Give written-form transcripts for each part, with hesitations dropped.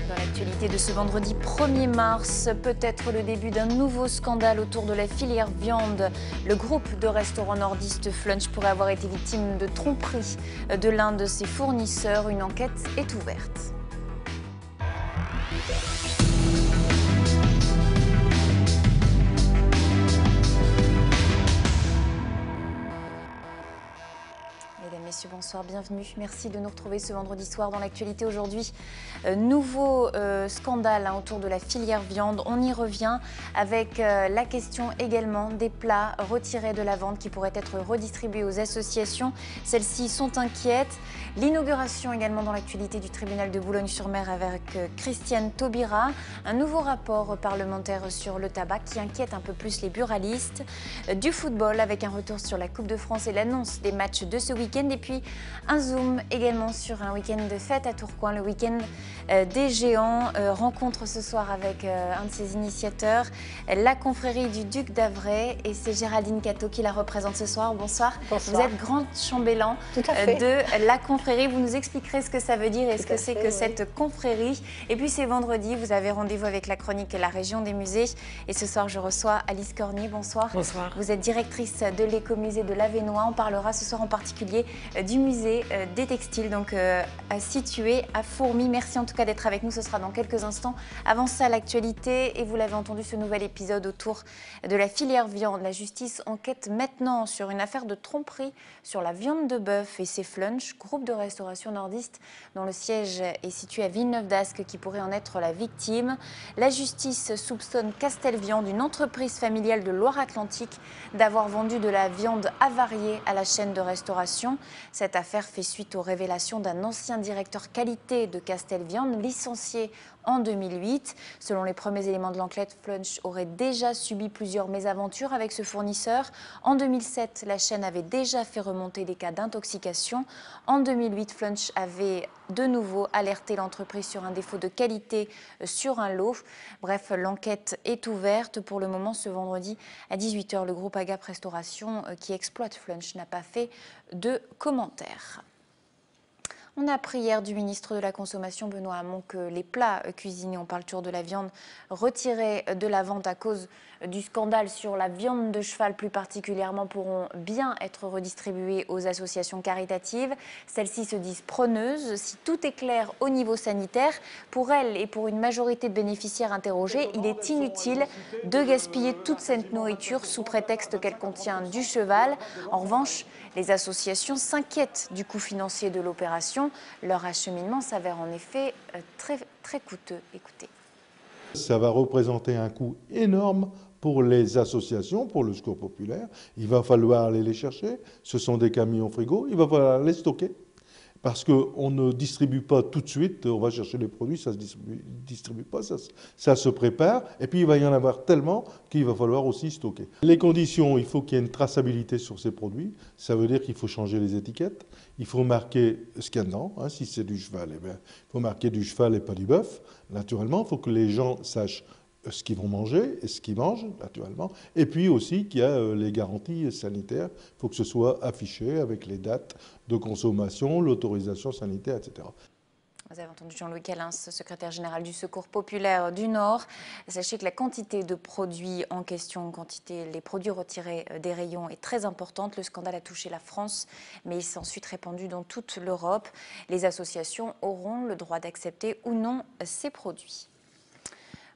Dans l'actualité de ce vendredi 1er mars, peut-être le début d'un nouveau scandale autour de la filière viande. Le groupe de restaurants nordistes Flunch pourrait avoir été victime de tromperie de l'un de ses fournisseurs. Une enquête est ouverte. Mesdames, Messieurs, bonsoir, bienvenue. Merci de nous retrouver ce vendredi soir dans l'actualité aujourd'hui. Nouveau scandale autour de la filière viande. On y revient avec la question également des plats retirés de la vente qui pourraient être redistribués aux associations. Celles-ci sont inquiètes. L'inauguration également dans l'actualité du tribunal de Boulogne-sur-Mer avec Christiane Taubira. Un nouveau rapport parlementaire sur le tabac qui inquiète un peu plus les buralistes. Du football avec un retour sur la Coupe de France et l'annonce des matchs de ce week-end. Et puis un zoom également sur un week-end de fête à Tourcoing, le week-end des géants. Rencontre ce soir avec un de ses initiateurs, la confrérie du Duc d'Avray, et c'est Géraldine Cateau qui la représente ce soir. Bonsoir. Bonsoir. Vous êtes grand chambellan de la confrérie. Vous nous expliquerez ce que ça veut dire et ce que c'est que cette confrérie. Et puis c'est vendredi, vous avez rendez-vous avec la chronique La Région des musées. Et ce soir, je reçois Alice Cornier. Bonsoir. Bonsoir. Vous êtes directrice de l'écomusée de l'Avesnois. On parlera ce soir en particulier du musée des textiles, donc situé à Fourmies. Merci en tout cas d'être avec nous. Ce sera dans quelques instants. Avant ça, l'actualité. Et vous l'avez entendu, ce nouvel épisode autour de la filière viande. La justice enquête maintenant sur une affaire de tromperie sur la viande de bœuf et c'est Flunch, groupe de restauration nordiste dont le siège est situé à Villeneuve-d'Ascq, qui pourrait en être la victime. La justice soupçonne Castelviande, une entreprise familiale de Loire-Atlantique, d'avoir vendu de la viande avariée à la chaîne de restauration. Cette affaire fait suite aux révélations d'un ancien directeur qualité de Castelviande, licencié en 2008. Selon les premiers éléments de l'enquête, Flunch aurait déjà subi plusieurs mésaventures avec ce fournisseur. En 2007, la chaîne avait déjà fait remonter des cas d'intoxication. En 2008, Flunch avait de nouveau alerté l'entreprise sur un défaut de qualité sur un lot. Bref, l'enquête est ouverte. Pour le moment, ce vendredi à 18 h, le groupe Agap Restauration qui exploite Flunch n'a pas fait de commentaires. On a appris hier du ministre de la Consommation, Benoît Hamon, que les plats cuisinés, on parle toujours de la viande, retirés de la vente à cause du scandale sur la viande de cheval plus particulièrement, pourront bien être redistribués aux associations caritatives. Celles-ci se disent preneuses. Si tout est clair au niveau sanitaire, pour elles et pour une majorité de bénéficiaires interrogés, il est inutile de gaspiller toute cette nourriture sous prétexte qu'elle contient du cheval. En revanche, les associations s'inquiètent du coût financier de l'opération. Leur acheminement s'avère en effet très coûteux. Écoutez. Ça va représenter un coût énorme pour les associations, pour le secours populaire. Il va falloir aller les chercher. Ce sont des camions frigo. Il va falloir les stocker. Parce qu'on ne distribue pas tout de suite, on va chercher les produits, ça ne se distribue pas, ça se prépare. Et puis il va y en avoir tellement qu'il va falloir aussi stocker. Les conditions, il faut qu'il y ait une traçabilité sur ces produits. Ça veut dire qu'il faut changer les étiquettes. Il faut marquer ce qu'il y a dedans. Si c'est du cheval, eh bien, il faut marquer du cheval et pas du bœuf. Naturellement, il faut que les gens sachent ce qu'ils vont manger et ce qu'ils mangent, naturellement. Et puis aussi qu'il y a les garanties sanitaires. Il faut que ce soit affiché avec les dates de consommation, l'autorisation sanitaire, etc. Vous avez entendu Jean-Louis Calins, secrétaire général du Secours populaire du Nord. Sachez que la quantité de produits en question, les produits retirés des rayons est très importante. Le scandale a touché la France, mais il s'est ensuite répandu dans toute l'Europe. Les associations auront le droit d'accepter ou non ces produits.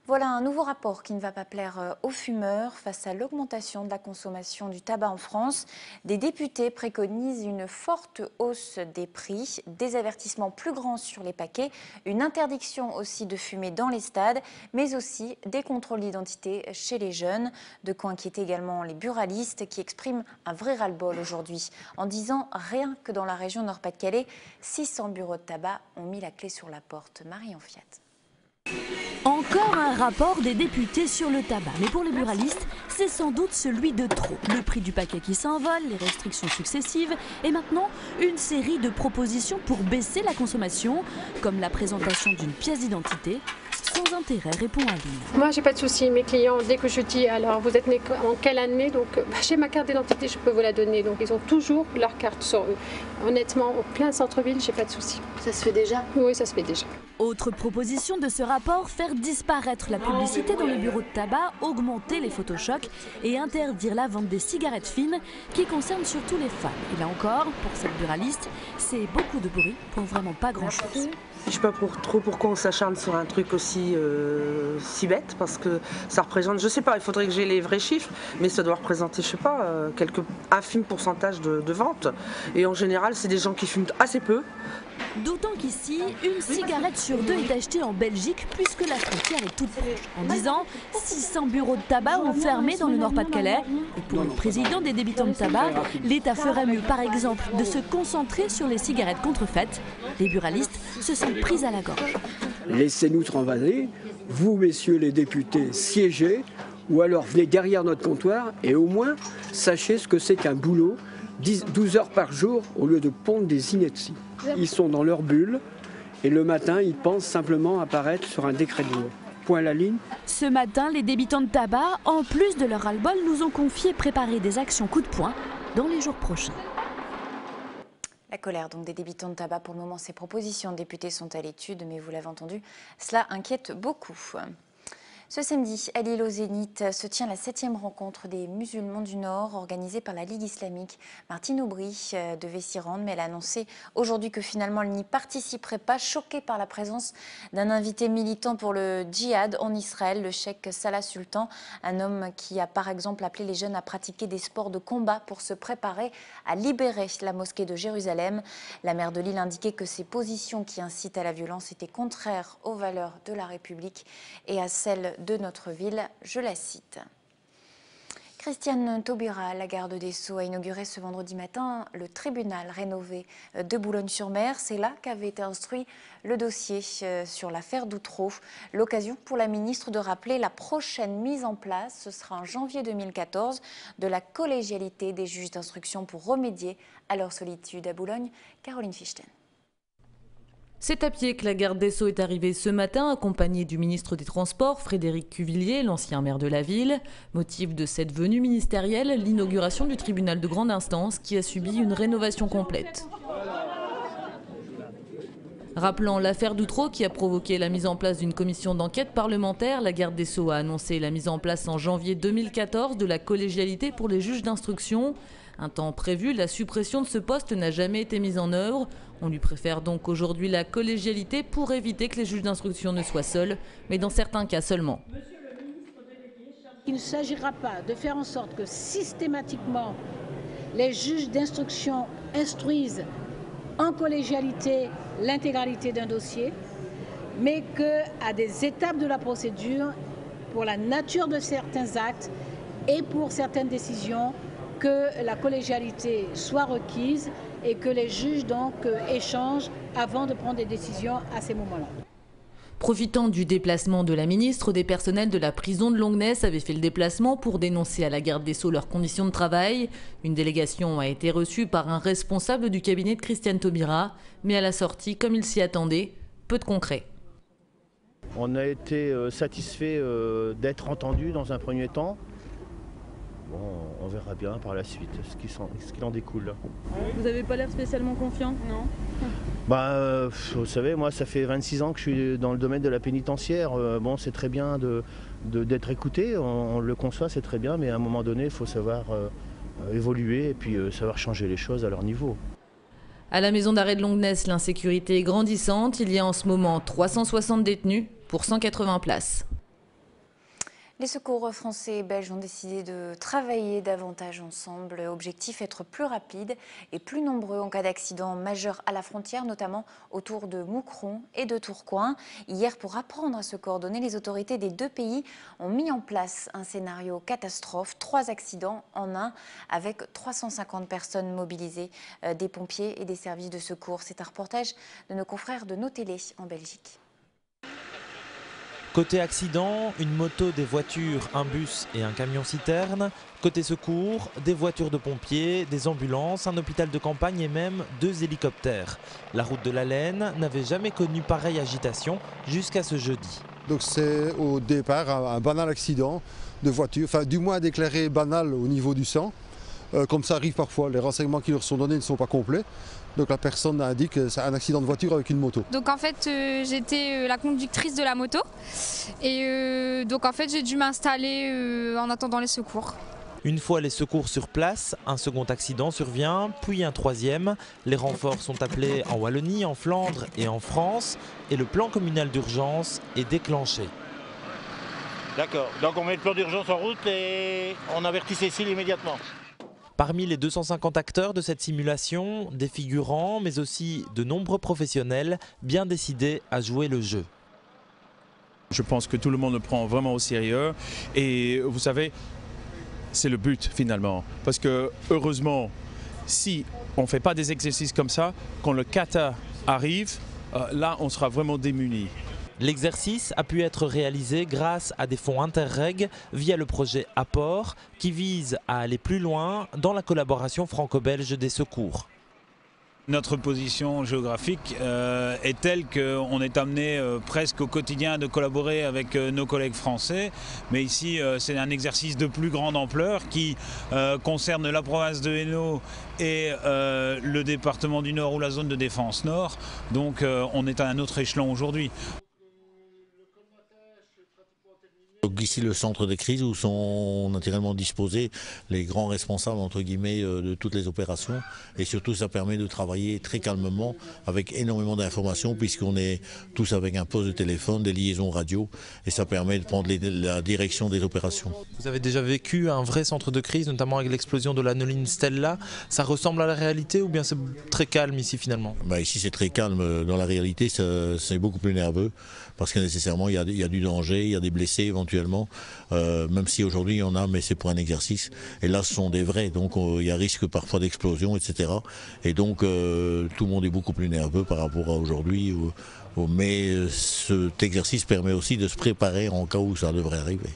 Voilà un nouveau rapport qui ne va pas plaire aux fumeurs. Face à l'augmentation de la consommation du tabac en France, des députés préconisent une forte hausse des prix, des avertissements plus grands sur les paquets, une interdiction aussi de fumer dans les stades, mais aussi des contrôles d'identité chez les jeunes. De quoi inquiéter également les buralistes qui expriment un vrai ras-le-bol aujourd'hui en disant rien que dans la région Nord-Pas-de-Calais, 600 bureaux de tabac ont mis la clé sur la porte. Marion Fiat. Encore un rapport des députés sur le tabac. Mais pour les buralistes, c'est sans doute celui de trop. Le prix du paquet qui s'envole, les restrictions successives et maintenant une série de propositions pour baisser la consommation, comme la présentation d'une pièce d'identité. Sans intérêt, répond Aline. Moi, j'ai pas de souci. Mes clients, dès que je dis alors vous êtes né en quelle année, donc j'ai ma carte d'identité, je peux vous la donner. Donc ils ont toujours leur carte sur eux. Honnêtement, au plein centre-ville, j'ai pas de souci. Ça se fait déjà? Oui, ça se fait déjà. Autre proposition de ce rapport, faire disparaître la publicité dans les bureaux de tabac, augmenter les photochocs et interdire la vente des cigarettes fines qui concernent surtout les femmes. Et là encore, pour cette buraliste, c'est beaucoup de bruit pour vraiment pas grand-chose. Je sais pas trop pourquoi on s'acharne sur un truc aussi si bête, parce que ça représente, je sais pas, il faudrait que j'ai les vrais chiffres, mais ça doit représenter, je sais pas, quelques infimes pourcentages de ventes. Et en général, c'est des gens qui fument assez peu. D'autant qu'ici, une cigarette sur 2 est achetée en Belgique puisque la frontière est toute proche. En 10 ans, 600 bureaux de tabac ont fermé dans le Nord-Pas-de-Calais. Et pour le président des débitants de tabac, l'État ferait mieux par exemple de se concentrer sur les cigarettes contrefaites. Les buralistes se sentent pris à la gorge. Laissez-nous travailler, vous messieurs les députés siégez, ou alors venez derrière notre comptoir et au moins sachez ce que c'est qu'un boulot, 12 heures par jour au lieu de pondre des inepties. Ils sont dans leur bulle et le matin, ils pensent simplement apparaître sur un décret de loi. Point à la ligne. Ce matin, les débitants de tabac, en plus de leur ras-le-bol, nous ont confié préparer des actions coup de poing dans les jours prochains. La colère donc des débitants de tabac. Pour le moment, ces propositions de députés sont à l'étude, mais vous l'avez entendu, cela inquiète beaucoup. Ce samedi, à l'île au Zénith, se tient la 7e rencontre des musulmans du Nord organisée par la Ligue islamique. Martine Aubry devait s'y rendre, mais elle a annoncé aujourd'hui que finalement elle n'y participerait pas, choquée par la présence d'un invité militant pour le djihad en Israël, le cheikh Salah Sultan, un homme qui a par exemple appelé les jeunes à pratiquer des sports de combat pour se préparer à libérer la mosquée de Jérusalem. La maire de Lille indiquait que ces positions qui incitent à la violence étaient contraires aux valeurs de la République et à celles de notre ville, je la cite. Christiane Taubira, la garde des Sceaux, a inauguré ce vendredi matin le tribunal rénové de Boulogne-sur-Mer. C'est là qu'avait été instruit le dossier sur l'affaire Doutreau. L'occasion pour la ministre de rappeler la prochaine mise en place, ce sera en janvier 2014, de la collégialité des juges d'instruction pour remédier à leur solitude à Boulogne. Caroline Fichten. C'est à pied que la garde des Sceaux est arrivée ce matin, accompagnée du ministre des Transports, Frédéric Cuvillier, l'ancien maire de la ville. Motif de cette venue ministérielle, l'inauguration du tribunal de grande instance qui a subi une rénovation complète. Rappelant l'affaire Doutreau qui a provoqué la mise en place d'une commission d'enquête parlementaire, la garde des Sceaux a annoncé la mise en place en janvier 2014 de la collégialité pour les juges d'instruction. Un temps prévu, la suppression de ce poste n'a jamais été mise en œuvre. On lui préfère donc aujourd'hui la collégialité pour éviter que les juges d'instruction ne soient seuls, mais dans certains cas seulement. Il ne s'agira pas de faire en sorte que systématiquement les juges d'instruction instruisent en collégialité l'intégralité d'un dossier, mais qu'à des étapes de la procédure, pour la nature de certains actes et pour certaines décisions, que la collégialité soit requise et que les juges donc échangent avant de prendre des décisions à ces moments-là. Profitant du déplacement de la ministre, des personnels de la prison de Longuenesse avaient fait le déplacement pour dénoncer à la garde des Sceaux leurs conditions de travail. Une délégation a été reçue par un responsable du cabinet de Christiane Taubira, mais à la sortie, comme il s'y attendait, peu de concret. On a été satisfait d'être entendu dans un premier temps. Bon, on verra bien par la suite ce qu'il en découle. Vous n'avez pas l'air spécialement confiant? Non. Vous savez, moi ça fait 26 ans que je suis dans le domaine de la pénitentiaire. Bon, c'est très bien d'être écouté, on le conçoit, c'est très bien, mais à un moment donné, il faut savoir évoluer et puis savoir changer les choses à leur niveau. À la maison d'arrêt de Longuenesse, l'insécurité est grandissante. Il y a en ce moment 360 détenus pour 180 places. Les secours français et belges ont décidé de travailler davantage ensemble. Objectif, être plus rapide et plus nombreux en cas d'accident majeur à la frontière, notamment autour de Moucron et de Tourcoing. Hier, pour apprendre à se coordonner, les autorités des deux pays ont mis en place un scénario catastrophe. 3 accidents en un, avec 350 personnes mobilisées, des pompiers et des services de secours. C'est un reportage de nos confrères de nos télés en Belgique. Côté accident, une moto, des voitures, un bus et un camion-citerne. Côté secours, des voitures de pompiers, des ambulances, un hôpital de campagne et même 2 hélicoptères. La route de la Laine n'avait jamais connu pareille agitation jusqu'à ce jeudi. Donc c'est au départ un banal accident de voiture, enfin du moins déclaré banal au niveau du sang. comme ça arrive parfois. Les renseignements qui leur sont donnés ne sont pas complets. Donc la personne indique que c'est un accident de voiture avec une moto. Donc en fait j'étais la conductrice de la moto et donc en fait j'ai dû m'installer en attendant les secours. Une fois les secours sur place, un second accident survient, puis un troisième. Les renforts sont appelés en Wallonie, en Flandre et en France et le plan communal d'urgence est déclenché. D'accord, donc on met le plan d'urgence en route et on avertit Cécile immédiatement. Parmi les 250 acteurs de cette simulation, des figurants, mais aussi de nombreux professionnels bien décidés à jouer le jeu. Je pense que tout le monde le prend vraiment au sérieux et vous savez, c'est le but finalement. Parce que heureusement, si on ne fait pas des exercices comme ça, quand le kata arrive, là on sera vraiment démunis. L'exercice a pu être réalisé grâce à des fonds Interreg via le projet Apport qui vise à aller plus loin dans la collaboration franco-belge des secours. Notre position géographique est telle qu'on est amené presque au quotidien de collaborer avec nos collègues français. Mais ici, c'est un exercice de plus grande ampleur qui concerne la province de Hainaut et le département du Nord ou la zone de défense Nord. Donc on est à un autre échelon aujourd'hui. Donc ici le centre de crise où sont naturellement disposés les grands responsables entre guillemets de toutes les opérations et surtout ça permet de travailler très calmement avec énormément d'informations puisqu'on est tous avec un poste de téléphone, des liaisons radio et ça permet de prendre la direction des opérations. Vous avez déjà vécu un vrai centre de crise, notamment avec l'explosion de la Noline Stella. Ça ressemble à la réalité ou bien c'est très calme ici finalement? Ici c'est très calme, dans la réalité c'est beaucoup plus nerveux parce que nécessairement il y a du danger, il y a des blessés éventuellement, même si aujourd'hui il y en a, mais c'est pour un exercice. Et là ce sont des vrais, donc il y a risque parfois d'explosion, etc. Et donc tout le monde est beaucoup plus nerveux par rapport à aujourd'hui. Mais cet exercice permet aussi de se préparer en cas où ça devrait arriver.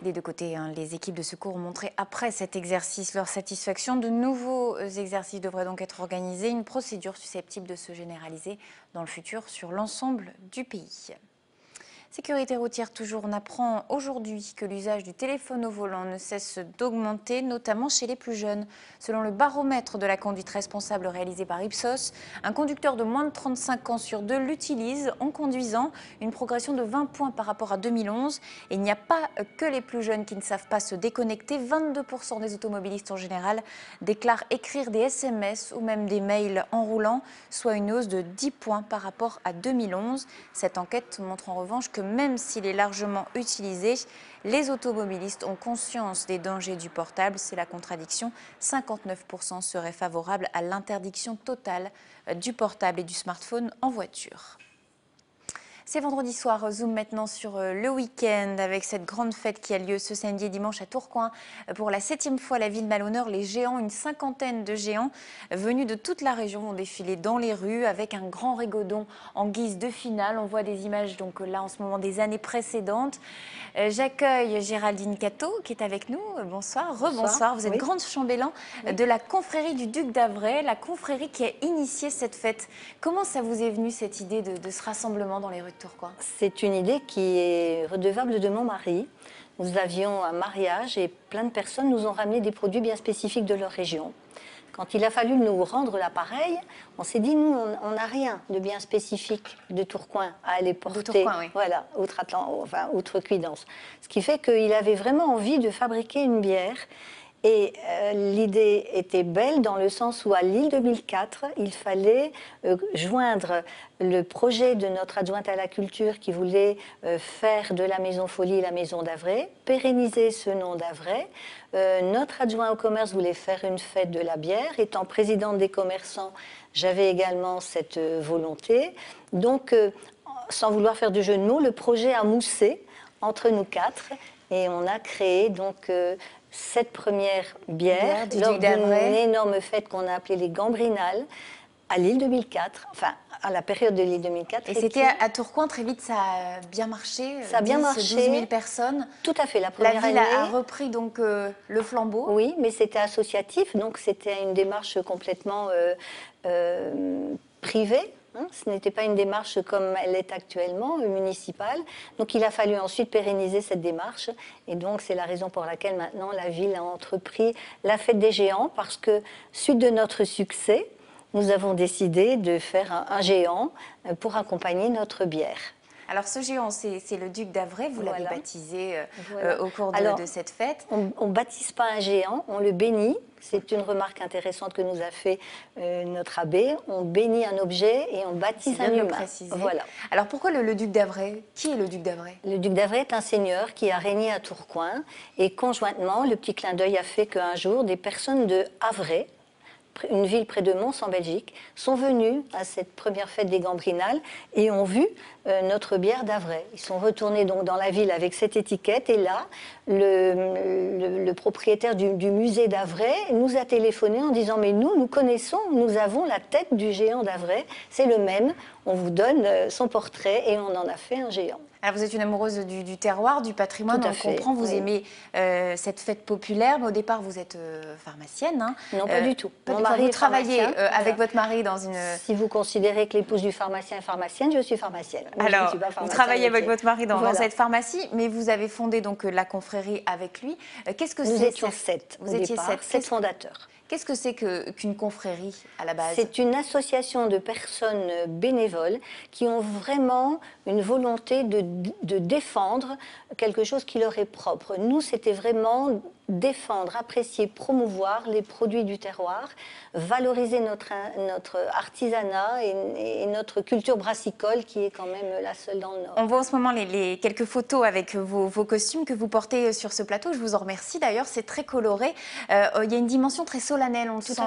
Des deux côtés, les équipes de secours ont montré après cet exercice leur satisfaction. De nouveaux exercices devraient donc être organisés, une procédure susceptible de se généraliser dans le futur sur l'ensemble du pays. Sécurité routière toujours, on apprend aujourd'hui que l'usage du téléphone au volant ne cesse d'augmenter, notamment chez les plus jeunes. Selon le baromètre de la conduite responsable réalisé par Ipsos, un conducteur de moins de 35 ans sur 2 l'utilise en conduisant, une progression de 20 points par rapport à 2011. Et il n'y a pas que les plus jeunes qui ne savent pas se déconnecter. 22% des automobilistes en général déclarent écrire des SMS ou même des mails en roulant, soit une hausse de 10 points par rapport à 2011. Cette enquête montre en revanche que même s'il est largement utilisé, les automobilistes ont conscience des dangers du portable. C'est la contradiction. 59% seraient favorables à l'interdiction totale du portable et du smartphone en voiture. C'est vendredi soir, zoom maintenant sur le week-end avec cette grande fête qui a lieu ce samedi et dimanche à Tourcoing. Pour la 7e fois, la ville met à l'honneur les géants. Une cinquantaine de géants venus de toute la région vont défiler dans les rues avec un grand rigodon en guise de finale. On voit des images donc là en ce moment des années précédentes. J'accueille Géraldine Cateau qui est avec nous. Bonsoir, rebonsoir. Vous êtes grande chambellan de la confrérie du Duc d'Havray, la confrérie qui a initié cette fête. Comment ça vous est venu cette idée de ce rassemblement dans les rues de Tourcoing? C'est une idée qui est redevable de mon mari. Nous avions un mariage et plein de personnes nous ont ramené des produits bien spécifiques de leur région. Quand il a fallu nous rendre l'appareil, on s'est dit, nous, on n'a rien de bien spécifique de Tourcoing à aller porter, voilà, Outrecuidance. Ce qui fait qu'il avait vraiment envie de fabriquer une bière. Et l'idée était belle dans le sens où à l'île 2004, il fallait joindre le projet de notre adjointe à la culture qui voulait faire de la Maison Folie la Maison d'Havray, pérenniser ce nom d'Havray. Notre adjoint au commerce voulait faire une fête de la bière. Étant présidente des commerçants, j'avais également cette volonté. Donc, sans vouloir faire de jeu de mots, le projet a moussé entre nous quatre et on a créé donc cette première bière lors d'une énorme fête qu'on a appelée les Gambrinales à l'île 2004, enfin à la période de l'île 2004. Et c'était à Tourcoing, très vite ça a bien marché. Ça a bien marché. 12 000 personnes. Tout à fait, la première année. La ville a repris donc le flambeau. Oui, mais c'était associatif, donc c'était une démarche complètement privée. Ce n'était pas une démarche comme elle est actuellement, municipale. Donc il a fallu ensuite pérenniser cette démarche. Et donc c'est la raison pour laquelle maintenant la ville a entrepris la fête des géants, parce que suite de notre succès, nous avons décidé de faire un géant pour accompagner notre bière. Alors ce géant, c'est le duc d'Havre, vous l'avez baptisé au cours de cette fête. On ne baptise pas un géant, on le bénit. C'est une remarque intéressante que nous a fait notre abbé. On bénit un objet et on baptise un humain. Voilà. Alors pourquoi le duc d'Havre? Qui est le duc d'Havre? Le duc d'Havre est un seigneur qui a régné à Tourcoing. Et conjointement, le petit clin d'œil a fait qu'un jour, des personnes de Havre, une ville près de Mons en Belgique, sont venus à cette première fête des Gambrinales et ont vu notre bière d'Havre. Ils sont retournés donc dans la ville avec cette étiquette et là, le propriétaire du musée d'Havre nous a téléphoné en disant « mais nous connaissons, nous avons la tête du géant d'Havre, c'est le même, on vous donne son portrait et on en a fait un géant ». Alors vous êtes une amoureuse du terroir, du patrimoine, on comprend, vous aimez cette fête populaire, mais au départ vous êtes pharmacienne. Hein. Non, pas du tout. Mon mari vous travaillez avec votre mari dans une... Si vous considérez que l'épouse du pharmacien est pharmacienne, je suis pharmacienne. Alors, vous travaillez avec votre mari dans cette pharmacie, mais vous avez fondé donc la confrérie avec lui. Qu'est-ce que c'est? Nous étions 7 au départ, 7 fondateurs. Qu'est-ce que c'est qu'une confrérie à la base? C'est une association de personnes bénévoles qui ont vraiment une volonté de défendre quelque chose qui leur est propre. Nous, c'était vraiment défendre, apprécier, promouvoir les produits du terroir, valoriser notre artisanat et notre culture brassicole qui est quand même la seule dans le Nord. On voit en ce moment les quelques photos avec vos costumes que vous portez sur ce plateau. Je vous en remercie d'ailleurs, c'est très coloré. Il y a une dimension très solennelle, on le sent.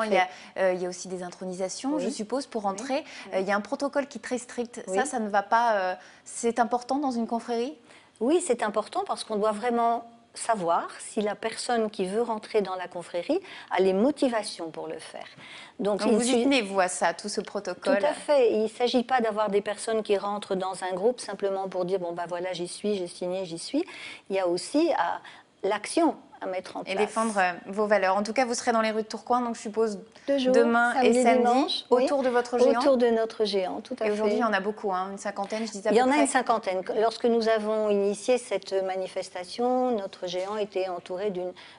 Il y a aussi des intronisations, je suppose, pour entrer. Il y a un protocole qui est très strict. Ça ne va pas... c'est important dans une confrérie? Oui, c'est important parce qu'on doit vraiment savoir si la personne qui veut rentrer dans la confrérie a les motivations pour le faire. Donc vous y tenez-vous à ça, tout ce protocole? Tout à fait. Il ne s'agit pas d'avoir des personnes qui rentrent dans un groupe simplement pour dire « bon ben voilà, j'y suis, j'ai signé, j'y suis ». Il y a aussi l'action à mettre en place. Et défendre vos valeurs. En tout cas, vous serez dans les rues de Tourcoing, donc je suppose jours, demain et samedi, dimanche, autour de votre géant. Autour de notre géant, tout à fait. Et aujourd'hui, il y en a beaucoup, hein, une cinquantaine, je disais à peu près. Il y en a une cinquantaine. Lorsque nous avons initié cette manifestation, notre géant était entouré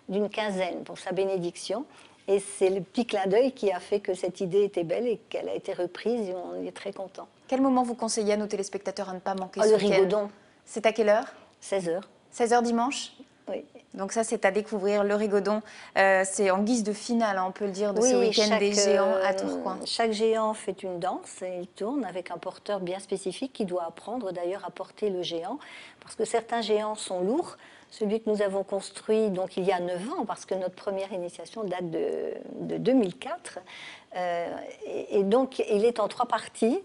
d'une quinzaine pour sa bénédiction. Et c'est le petit clin d'œil qui a fait que cette idée était belle et qu'elle a été reprise et on est très content. Quel moment vous conseillez à nos téléspectateurs à ne pas manquer le rigodon. C'est à quelle heure? 16h. 16h dimanche? Oui. Donc ça, c'est à découvrir, le rigodon. C'est en guise de finale, on peut le dire, de ce week-end des géants à Tourcoing. Chaque géant fait une danse et il tourne avec un porteur bien spécifique qui doit apprendre d'ailleurs à porter le géant. Parce que certains géants sont lourds. Celui que nous avons construit donc, il y a 9 ans, parce que notre première initiation date de 2004. Et donc, il est en 3 parties.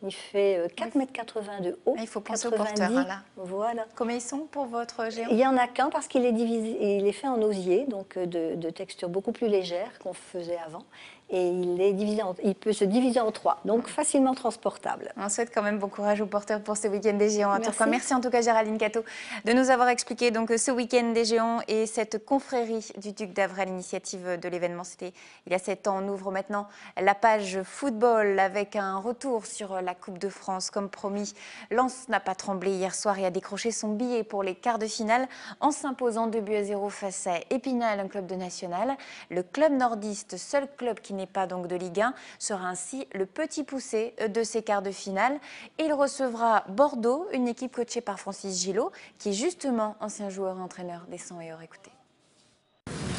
Il fait 4,80 m de haut. Il faut penser au porteur, hein, là. Voilà. Combien ils sont pour votre géant? Il n'y en a qu'un parce qu'il est divisé, il est fait en osier, donc de texture beaucoup plus légère qu'on faisait avant. Et il peut se diviser en 3, donc facilement transportable. On souhaite quand même bon courage aux porteurs pour ce week-end des géants à Tourcoing. Merci en tout cas Géraldine Catteau de nous avoir expliqué donc, ce week-end des géants et cette confrérie du Duc d'Havre à l'initiative de l'événement. C'était il y a 7 ans. On ouvre maintenant la page football avec un retour sur la Coupe de France. Comme promis, Lens n'a pas tremblé hier soir et a décroché son billet pour les quarts de finale en s'imposant 2-0 face à Épinal, un club de national. Le club nordiste, seul club qui n'est pas donc de Ligue 1, sera ainsi le petit poussé de ces quarts de finale. Et il recevra Bordeaux, une équipe coachée par Francis Gillot, qui est justement ancien joueur et entraîneur des 100 et heures. Écoutez.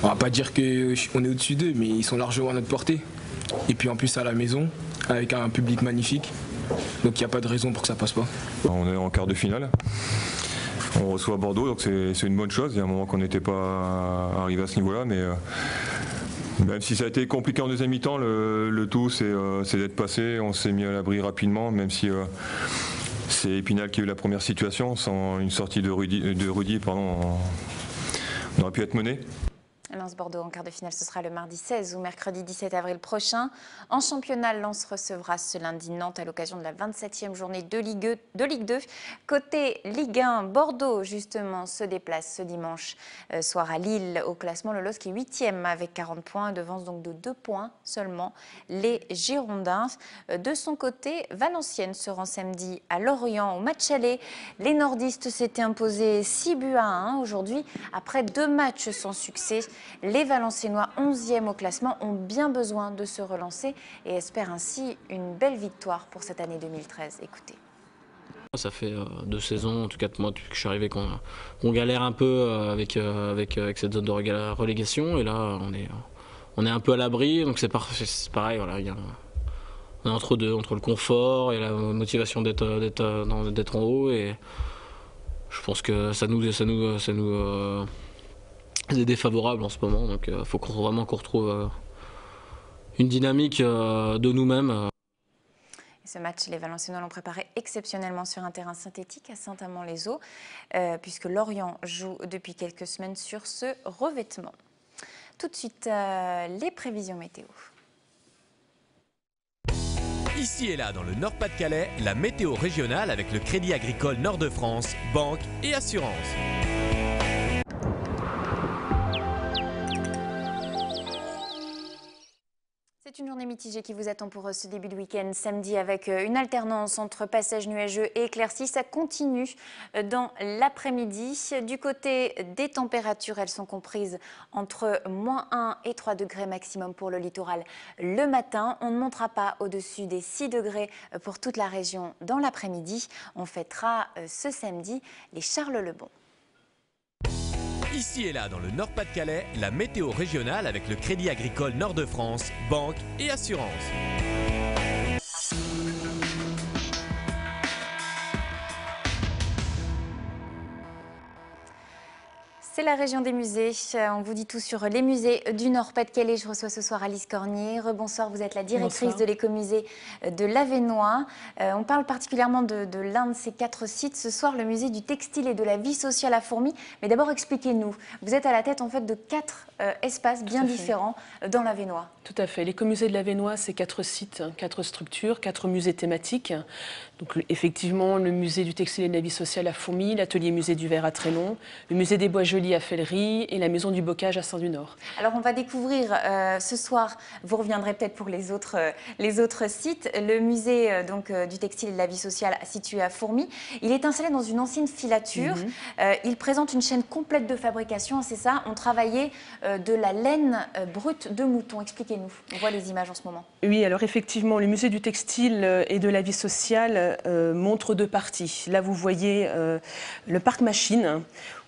On va pas dire qu'on est au-dessus d'eux, mais ils sont largement à notre portée. Et puis en plus à la maison, avec un public magnifique. Donc il n'y a pas de raison pour que ça passe pas. On est en quart de finale. On reçoit Bordeaux, donc c'est une bonne chose. Il y a un moment qu'on n'était pas arrivé à ce niveau-là, mais même si ça a été compliqué en deuxième mi-temps, le tout c'est d'être passé. On s'est mis à l'abri rapidement, même si c'est Épinal qui a eu la première situation. Sans une sortie de Rudy, on aurait pu être mené. Lens-Bordeaux en quart de finale, ce sera le mardi 16 ou mercredi 17 avril prochain. En championnat, Lens recevra ce lundi Nantes à l'occasion de la 27e journée de Ligue 2. Côté Ligue 1, Bordeaux justement se déplace ce dimanche soir à Lille au classement. Le LOSC est 8e avec 40 points, devance donc de 2 points seulement les Girondins. De son côté, Valenciennes se rend samedi à Lorient au match aller. Les nordistes s'étaient imposés 6-1 aujourd'hui après 2 matchs sans succès. Les Valenciennois, 11e au classement, ont bien besoin de se relancer et espèrent ainsi une belle victoire pour cette année 2013. Écoutez. Ça fait 2 saisons, en tout cas moi depuis que je suis arrivé, qu'on galère un peu avec cette zone de relégation, et là on est un peu à l'abri, donc c'est pareil, voilà, on est entre le confort et la motivation d'être en haut, et je pense que ça nous est défavorable en ce moment, donc il faut vraiment qu'on retrouve une dynamique de nous-mêmes. Et ce match, les Valenciennois l'ont préparé exceptionnellement sur un terrain synthétique à Saint-Amand-les-Eaux, puisque Lorient joue depuis quelques semaines sur ce revêtement. Tout de suite, les prévisions météo. Ici et là, dans le Nord-Pas-de-Calais, la météo régionale avec le Crédit Agricole Nord-de-France, banque et assurance. C'est une journée mitigée qui vous attend pour ce début de week-end samedi avec une alternance entre passages nuageux et éclaircies. Ça continue dans l'après-midi. Du côté des températures, elles sont comprises entre -1 et 3 degrés maximum pour le littoral le matin. On ne montera pas au-dessus des 6 degrés pour toute la région dans l'après-midi. On fêtera ce samedi les Charles-le-Bon. Ici et là, dans le Nord-Pas-de-Calais, la météo régionale avec le Crédit Agricole Nord-de-France, banque et assurance. C'est la région des musées. On vous dit tout sur les musées du Nord-Pas-de-Calais. Je reçois ce soir Alice Cornier. Rebonsoir, vous êtes la directrice de l'écomusée de l'Avesnois. On parle particulièrement de l'un de ces 4 sites. Ce soir, le musée du textile et de la vie sociale à Fourmies. Mais d'abord, expliquez-nous. Vous êtes à la tête en fait de 4 espaces bien différents dans l'Avesnois. Tout à fait. L'écomusée de l'Avesnois, c'est 4 sites, 4 structures, 4 musées thématiques. Donc effectivement, le musée du textile et de la vie sociale à Fourmies, l'atelier musée du verre à Trélon, le musée des bois jolis à Fellery et la maison du bocage à Saint-du-Nord. Alors on va découvrir ce soir, vous reviendrez peut-être pour les autres sites, le musée du textile et de la vie sociale situé à Fourmies. Il est installé dans une ancienne filature. Il présente une chaîne complète de fabrication, c'est ça. On travaillait de la laine brute de mouton. Expliquez-nous, on voit les images en ce moment. Oui, alors effectivement, le musée du textile et de la vie sociale montre 2 parties. Là, vous voyez le parc machine,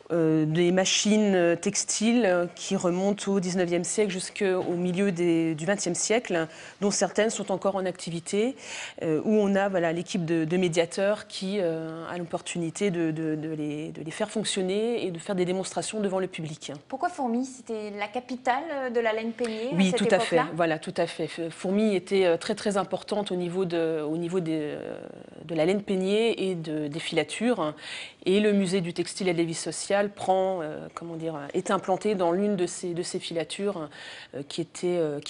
des machines textiles qui remontent au 19e siècle jusqu'au milieu du 20e siècle, dont certaines sont encore en activité, où on a l'équipe de médiateurs qui a l'opportunité de les faire fonctionner et de faire des démonstrations devant le public. Pourquoi Fourmies? C'était la capitale de la laine peignée? Oui, tout à fait. Voilà, tout à fait. Fourmies était très très importante au niveau de la laine peignée et des filatures. Et le musée du textile et de la vie sociale est implanté dans l'une de ces filatures qui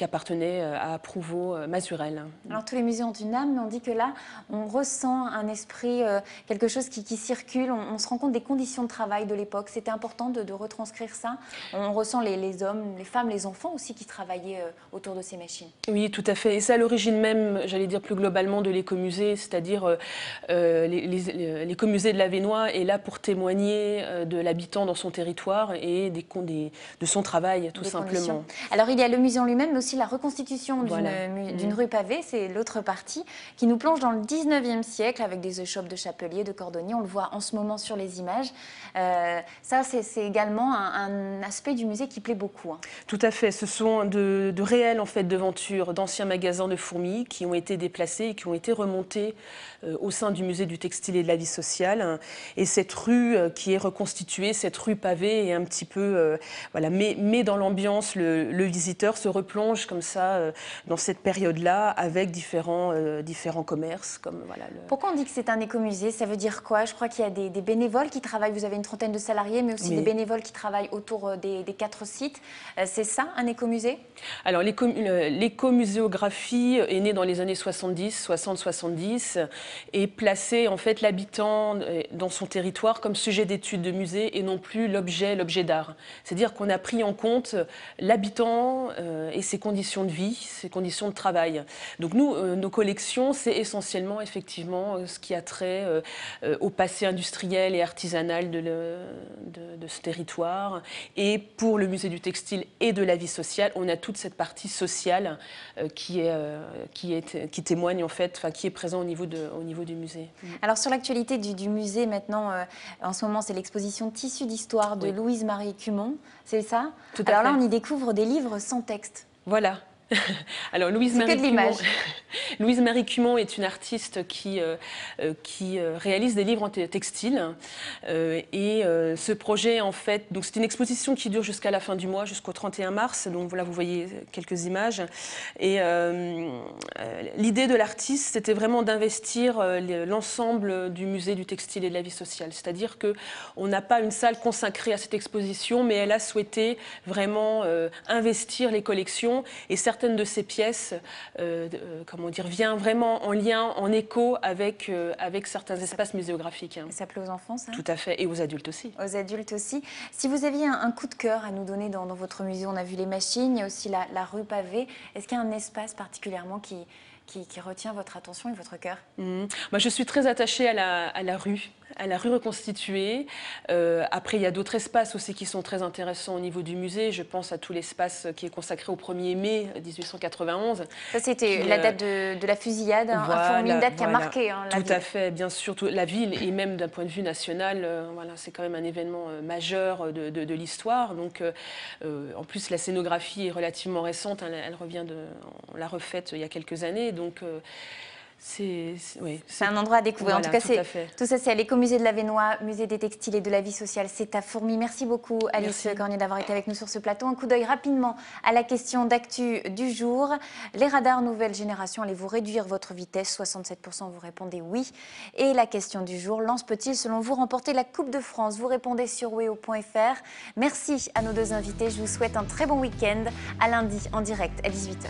appartenait à Prouveau-Mazurel. Alors tous les musées ont une âme, mais on dit que là, on ressent un esprit, quelque chose qui circule. On se rend compte des conditions de travail de l'époque. C'était important de retranscrire ça. On ressent les hommes, les femmes, les enfants aussi qui travaillaient autour de ces machines. Oui, tout à fait. Et c'est à l'origine même, j'allais dire plus globalement, de l'écomusée, c'est-à-dire l'écomusée de l'Avesnois est là pour témoigner de l'habitant dans son territoire et de son travail, tout simplement. Alors il y a le musée en lui-même, mais aussi la reconstitution d'une rue pavée, c'est l'autre partie, qui nous plonge dans le 19e siècle avec des échoppes de chapeliers, de cordonniers. On le voit en ce moment sur les images. Ça, c'est également un aspect du musée qui plaît beaucoup. Tout à fait. Ce sont de réelles devantures d'anciens magasins de Fourmies qui ont été déplacés et qui ont été remontés au sein du musée du textile et de la vie sociale. Et cette rue qui est reconstituée située cette rue pavée et un petit peu, voilà, met dans l'ambiance le visiteur, se replonge comme ça dans cette période-là avec différents commerces. Comme, voilà, Pourquoi on dit que c'est un écomusée? Ça veut dire quoi? Je crois qu'il y a des bénévoles qui travaillent, vous avez une trentaine de salariés, mais aussi des bénévoles qui travaillent autour des 4 sites. C'est ça, un écomusée? Alors, l'écomuséographie est née dans les années 60-70 et plaçait en fait l'habitant dans son territoire comme sujet d'étude de musée et non plus l'objet d'art. C'est-à-dire qu'on a pris en compte l'habitant et ses conditions de vie, ses conditions de travail. Donc nous, nos collections, c'est essentiellement effectivement ce qui a trait au passé industriel et artisanal de ce territoire. Et pour le musée du textile et de la vie sociale, on a toute cette partie sociale qui témoigne en fait, enfin, qui est présent au niveau du musée. Alors sur l'actualité du musée maintenant, en ce moment c'est l'exposition Tissus d'histoire de Louise-Marie Cumont, c'est ça? Tout à fait. Alors là on y découvre des livres sans texte. Voilà. Alors Louise-Marie Cumont est une artiste qui réalise des livres en textile et ce projet en fait, donc c'est une exposition qui dure jusqu'à la fin du mois, jusqu'au 31 mars, donc voilà vous voyez quelques images et l'idée de l'artiste c'était vraiment d'investir l'ensemble du musée du textile et de la vie sociale, c'est-à-dire qu'on n'a pas une salle consacrée à cette exposition mais elle a souhaité vraiment investir les collections et certaines de ces pièces vient vraiment en lien, en écho avec certains espaces muséographiques. Ça plaît aux enfants, ça? Tout à fait, et aux adultes aussi. Aux adultes aussi. Si vous aviez un coup de cœur à nous donner dans votre musée, on a vu les machines, il y a aussi la rue pavée. Est-ce qu'il y a un espace particulièrement qui retient votre attention et votre cœur? Moi, je suis très attachée à la rue reconstituée. Après, il y a d'autres espaces aussi qui sont très intéressants au niveau du musée. Je pense à tout l'espace qui est consacré au 1er mai 1891. Ça, c'était la date de la fusillade, une date qui a marqué la ville. Tout à fait, bien sûr. La ville, et même d'un point de vue national, c'est quand même un événement majeur de l'histoire. Donc, en plus, la scénographie est relativement récente. On l'a refaite il y a quelques années. Donc, c'est un endroit à découvrir. Voilà, en tout cas, tout ça, c'est à l'écomusée de l'Avesnois, musée des textiles et de la vie sociale. C'est à Fourmies. Merci beaucoup, Alice Cornier, d'avoir été avec nous sur ce plateau. Un coup d'œil rapidement à la question d'actu du jour. Les radars nouvelle génération, allez-vous réduire votre vitesse? 67% vous répondez oui. Et la question du jour, Lens peut-il, selon vous, remporter la Coupe de France? Vous répondez sur weo.fr. Merci à nos deux invités. Je vous souhaite un très bon week-end. À lundi, en direct à 18h.